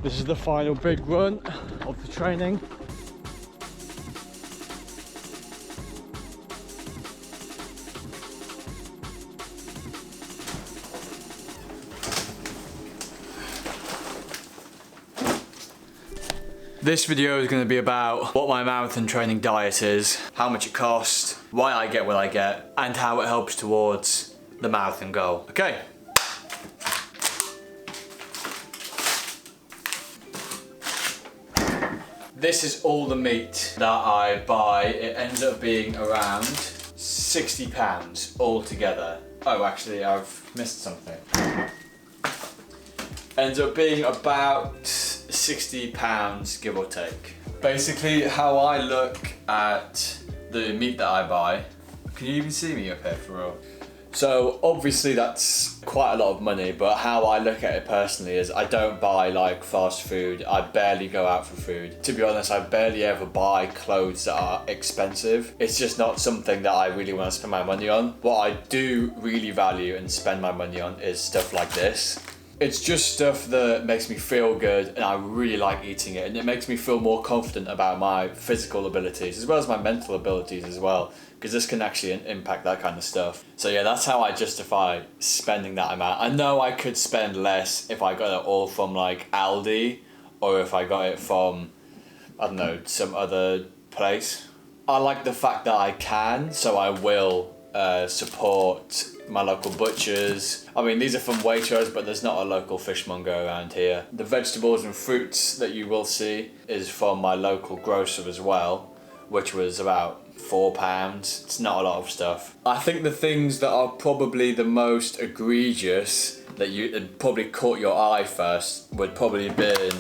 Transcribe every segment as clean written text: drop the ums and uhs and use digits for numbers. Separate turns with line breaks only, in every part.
This is the final big run of the training. This video is going to be about what my marathon training diet is, how much it costs, why I get what I get, and how it helps towards the marathon goal. Okay. This is all the meat that I buy. It ends up being around £60 altogether. Oh, actually, I've missed something. Ends up being about £60, give or take. Basically, how I look at the meat that I buy. Can you even see me up here for real? So obviously that's quite a lot of money, but how I look at it personally is I don't buy like fast food. I barely go out for food. To be honest, I barely ever buy clothes that are expensive. It's just not something that I really want to spend my money on. What I do really value and spend my money on is stuff like this. It's just stuff that makes me feel good and I really like eating it, and it makes me feel more confident about my physical abilities as well as my mental abilities as well, because this can actually impact that kind of stuff. So yeah, that's how I justify spending that amount. I know I could spend less if I got it all from like Aldi or if I got it from, I don't know, some other place. I like the fact that I can, so I will support my local butchers. I mean, these are from Waitrose, but there's not a local fishmonger around here. The vegetables and fruits that you will see is from my local grocer as well, which was about £4. It's not a lot of stuff. I think the things that are probably the most egregious that probably caught your eye first would probably been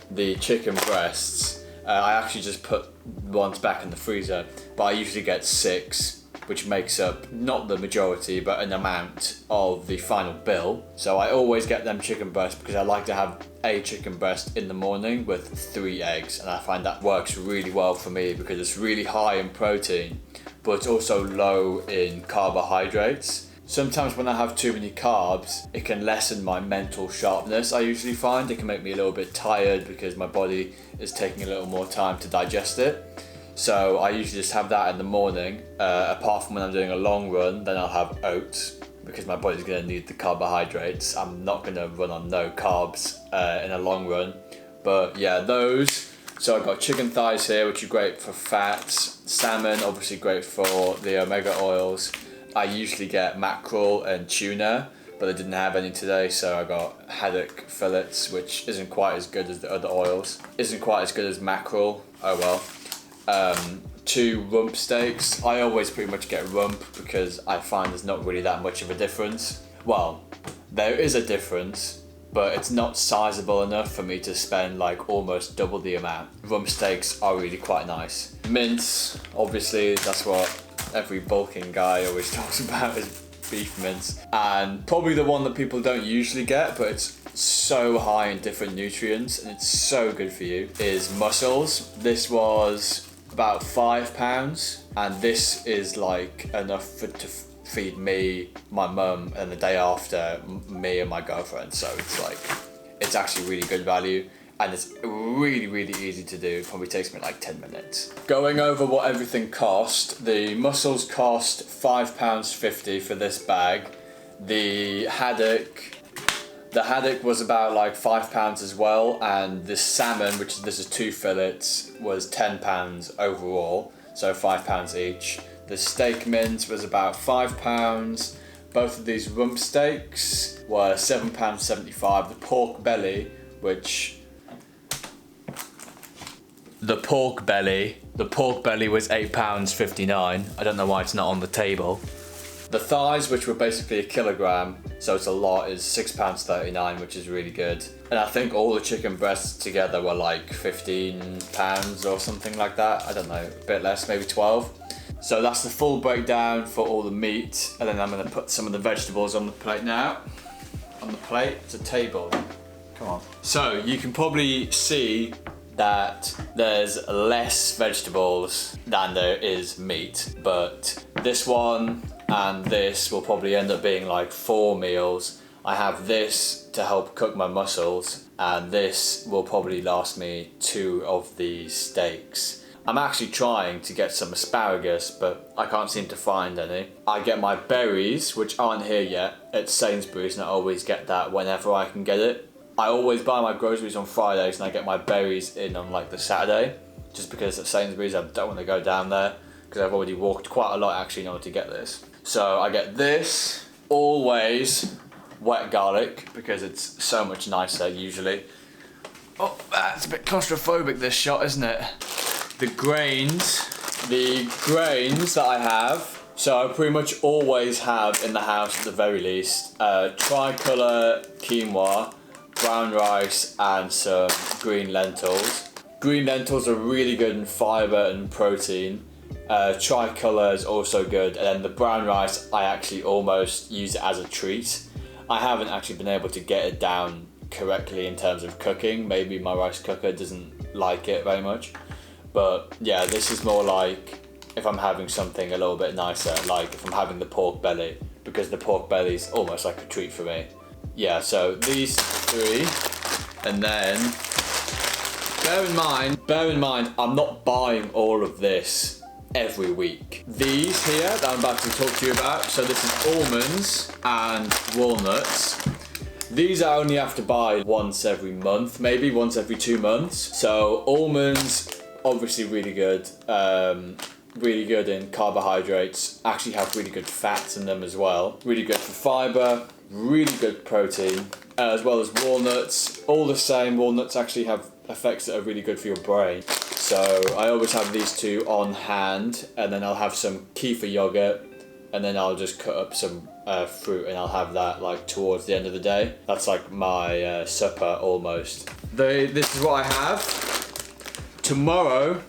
the chicken breasts. I actually just put ones back in the freezer, but I usually get 6, which makes up not the majority but an amount of the final bill. So I always get them chicken breasts because I like to have a chicken breast in the morning with 3 eggs, and I find that works really well for me because it's really high in protein but it's also low in carbohydrates. Sometimes when I have too many carbs, it can lessen my mental sharpness. I usually find it can make me a little bit tired because my body is taking a little more time to digest it. So I usually just have that in the morning, apart from when I'm doing a long run, then I'll have oats because my body's going to need the carbohydrates. I'm not going to run on no carbs in a long run. But yeah, those. So I've got chicken thighs here, which are great for fats. Salmon, obviously great for the omega oils. I usually get mackerel and tuna, but I didn't have any today, so I got haddock fillets, which isn't quite as good as the other oils. Isn't quite as good as mackerel, oh well. 2 rump steaks. I always pretty much get rump because I find there's not really that much of a difference. Well, there is a difference, but it's not sizable enough for me to spend like almost double the amount. Rump steaks are really quite nice. Mince, obviously, that's what every bulking guy always talks about, is beef mince. And probably the one that people don't usually get, but it's so high in different nutrients and it's so good for you, is mussels. This was about £5, and this is like enough to feed me, my mum, and the day after me and my girlfriend. So it's like, it's actually really good value and it's really, really easy to do. It probably takes me like 10 minutes. Going over what everything cost, the mussels cost £5.50 for this bag. The haddock was about like £5 as well, and the salmon, which this is 2 fillets, was £10 overall, so £5 each. The steak mince was about £5. Both of these rump steaks were £7.75. The pork belly was £8.59. I don't know why it's not on the table. The thighs, which were basically a kilogram, so it's a lot, is £6.39, which is really good. And I think all the chicken breasts together were like £15 or something like that. I don't know, a bit less, maybe 12. So that's the full breakdown for all the meat. And then I'm gonna put some of the vegetables on the plate now. On the plate, it's a table. Come on. So you can probably see that there's less vegetables than there is meat, but this one and this will probably end up being like 4 meals. I have this to help cook my mussels, and this will probably last me 2 of these steaks. I'm actually trying to get some asparagus, but I can't seem to find any. I get my berries, which aren't here yet, at Sainsbury's, and I always get that whenever I can get it. I always buy my groceries on Fridays and I get my berries in on like the Saturday, just because at Sainsbury's I don't want to go down there, because I've already walked quite a lot actually in order to get this. So I get this, always wet garlic, because it's so much nicer usually. Oh, that's a bit claustrophobic, this shot, isn't it? The grains that I have, so I pretty much always have in the house at the very least, tricolour quinoa, brown rice and some green lentils. Green lentils are really good in fibre and protein. Tricolour is also good, and then the brown rice I actually almost use it as a treat. I haven't actually been able to get it down correctly in terms of cooking. Maybe my rice cooker doesn't like it very much. But yeah, this is more like if I'm having something a little bit nicer, like if I'm having the pork belly, because the pork belly is almost like a treat for me. Yeah, so these 3, and then bear in mind, I'm not buying all of this every week. These here that I'm about to talk to you about, so this is almonds and walnuts. These I only have to buy once every month, maybe once every 2 months. So almonds, obviously really good in carbohydrates, actually have really good fats in them as well. Really good for fibre, really good protein, as well as walnuts. All the same, walnuts actually have effects that are really good for your brain. So I always have these 2 on hand, and then I'll have some kefir yogurt, and then I'll just cut up some fruit and I'll have that like towards the end of the day. That's like my supper almost. This is what I have. Tomorrow,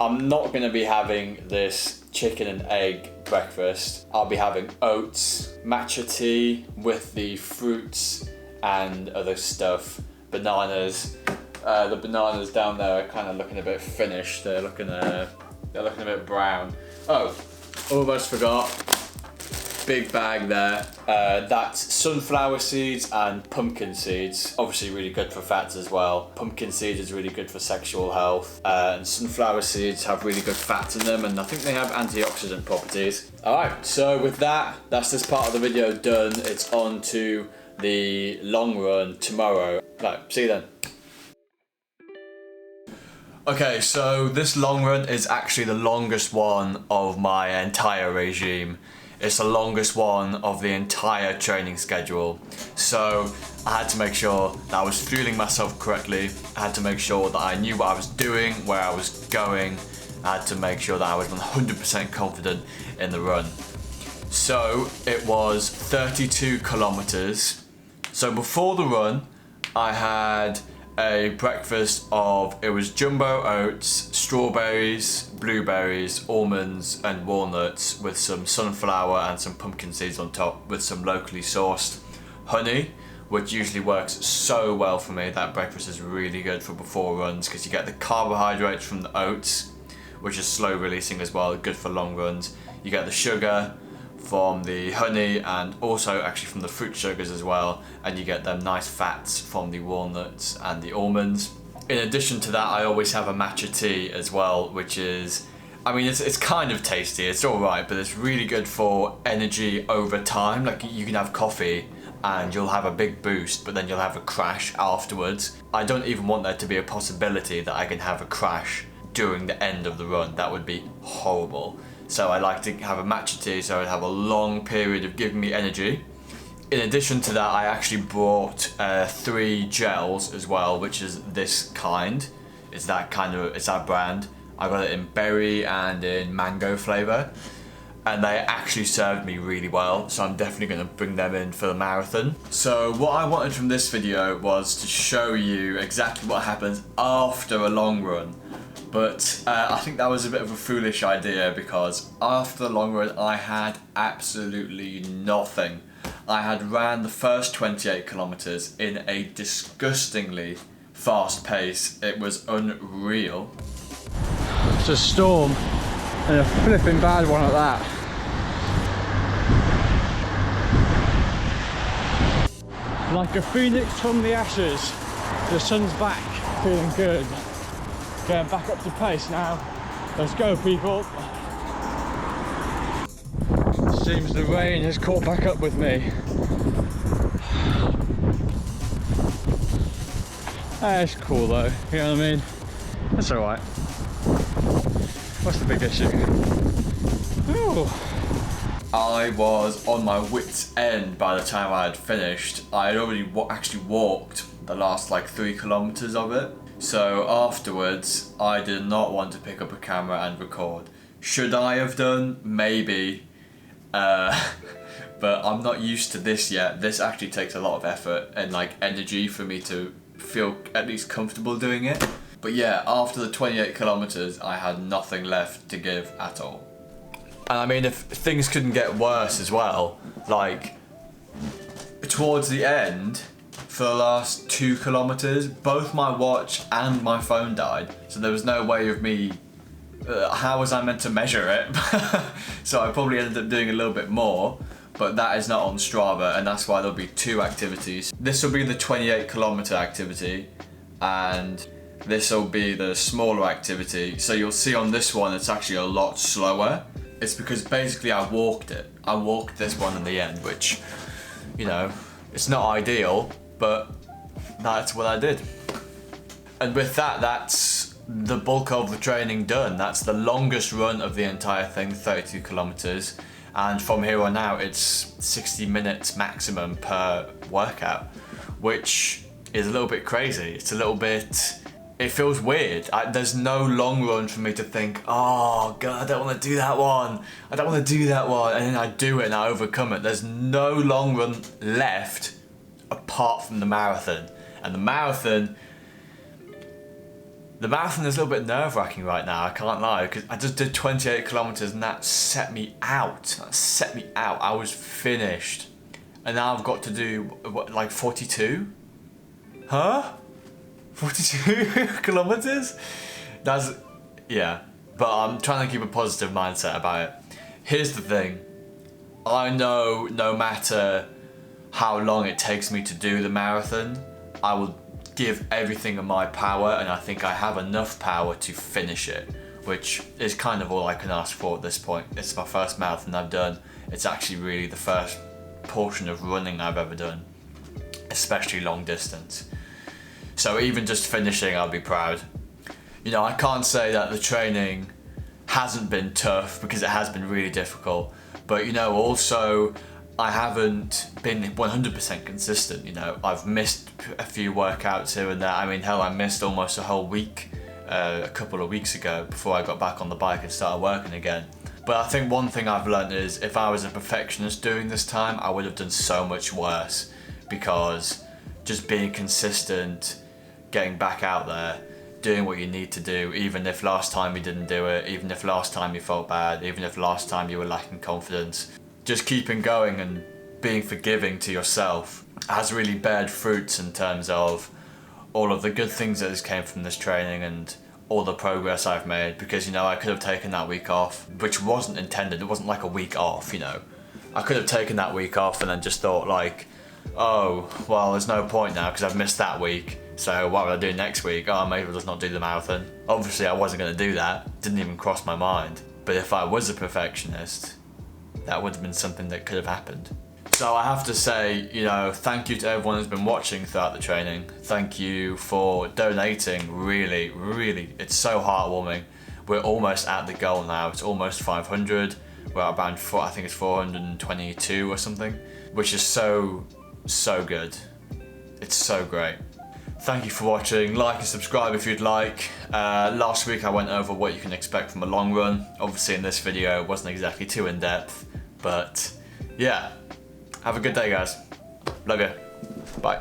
I'm not going to be having this chicken and egg breakfast. I'll be having oats, matcha tea with the fruits and other stuff, bananas. The bananas down there are kind of looking a bit finished. They're looking a bit brown. Oh, almost forgot. Big bag there. That's sunflower seeds and pumpkin seeds. Obviously really good for fats as well. Pumpkin seeds is really good for sexual health. And sunflower seeds have really good fats in them, and I think they have antioxidant properties. Alright, so with that, that's this part of the video done. It's on to the long run tomorrow. Right, see you then. Okay, so this long run is actually the longest one of my entire regime. It's the longest one of the entire training schedule. So I had to make sure that I was fueling myself correctly. I had to make sure that I knew what I was doing, where I was going. I had to make sure that I was 100% confident in the run. So it was 32 kilometers. So before the run, I had a breakfast of, it was jumbo oats, strawberries, blueberries, almonds and walnuts with some sunflower and some pumpkin seeds on top, with some locally sourced honey, which usually works so well for me. That breakfast is really good for before runs because you get the carbohydrates from the oats, which is slow releasing as well, good for long runs. You get the sugar from the honey and also actually from the fruit sugars as well, and you get them nice fats from the walnuts and the almonds. In addition to that, I always have a matcha tea as well, which is, I mean, it's kind of tasty, it's alright, but it's really good for energy over time. Like you can have coffee and you'll have a big boost, but then you'll have a crash afterwards. I don't even want there to be a possibility that I can have a crash during the end of the run. That would be horrible. So I like to have a matcha tea so I'd have a long period of giving me energy. In addition to that, I actually brought 3 gels as well, which is this kind. It's that brand. I got it in berry and in mango flavour. And they actually served me really well, so I'm definitely going to bring them in for the marathon. So what I wanted from this video was to show you exactly what happens after a long run. But I think that was a bit of a foolish idea, because after the long run I had absolutely nothing. I had ran the first 28 kilometers in a disgustingly fast pace. It was unreal. It's a storm, and a flipping bad one at that. Like a phoenix from the ashes,
The sun's back, feeling good. Getting back up to pace now. Let's go, people. Seems the rain has caught back up with me. It's cool though, you know what I mean? That's alright. What's the big issue? Ooh.
I was on my wit's end by the time I had finished. I had already actually walked the last like 3 kilometers of it. So afterwards, I did not want to pick up a camera and record. Should I have done? Maybe. But I'm not used to this yet. This actually takes a lot of effort and like energy for me to feel at least comfortable doing it. But yeah, after the 28 kilometers, I had nothing left to give at all. And I mean, if things couldn't get worse as well, like towards the end, for the last 2 kilometers, both my watch and my phone died. So there was no way of me, how was I meant to measure it? So I probably ended up doing a little bit more, but that is not on Strava, and that's why there'll be 2 activities. This will be the 28 kilometer activity, and this will be the smaller activity. So you'll see on this one, it's actually a lot slower. It's because basically I walked it. I walked this one in the end, which, you know, it's not ideal, but that's what I did. And with that, that's the bulk of the training done. That's the longest run of the entire thing, 32 kilometers. And from here on out, it's 60 minutes maximum per workout, which is a little bit crazy. It's a little bit, it feels weird. There's no long run for me to think, oh God, I don't want to do that one. I don't want to do that one. And then I do it and I overcome it. There's no long run left apart from the marathon. And the marathon is a little bit nerve-wracking right now, I can't lie, because I just did 28 kilometers and that set me out. That set me out. I was finished. And now I've got to do, what, like 42? Huh? 42 kilometers? That's, yeah. But I'm trying to keep a positive mindset about it. Here's the thing. I know no matter how long it takes me to do the marathon, I will give everything in my power, and I think I have enough power to finish it, which is kind of all I can ask for at this point. It's my first marathon I've done. It's actually really the first portion of running I've ever done, especially long distance. So even just finishing, I'll be proud. You know, I can't say that the training hasn't been tough, because it has been really difficult, but you know, also I haven't been 100% consistent. You know, I've missed a few workouts here and there. I mean, hell, I missed almost a whole week a couple of weeks ago before I got back on the bike and started working again. But I think one thing I've learned is if I was a perfectionist doing this time, I would have done so much worse, because just being consistent, getting back out there, doing what you need to do, even if last time you didn't do it, even if last time you felt bad, even if last time you were lacking confidence, just keeping going and being forgiving to yourself has really bared fruits in terms of all of the good things that has came from this training and all the progress I've made. Because, you know, I could have taken that week off, which wasn't intended. It wasn't like a week off, you know. I could have taken that week off and then just thought like, oh, well, there's no point now because I've missed that week. So what will I do next week? Oh, maybe I'll just not do the marathon. Obviously, I wasn't going to do that. Didn't even cross my mind. But if I was a perfectionist, that would have been something that could have happened. So I have to say, you know, thank you to everyone who's been watching throughout the training. Thank you for donating, really, really. It's so heartwarming. We're almost at the goal now. It's almost 500. We're at around, I think it's 422 or something, which is so good. It's so great. Thank you for watching. Like and subscribe if you'd like. Last week I went over what you can expect from a long run. Obviously in this video it wasn't exactly too in-depth, but yeah. Have a good day, guys. Love you. Bye.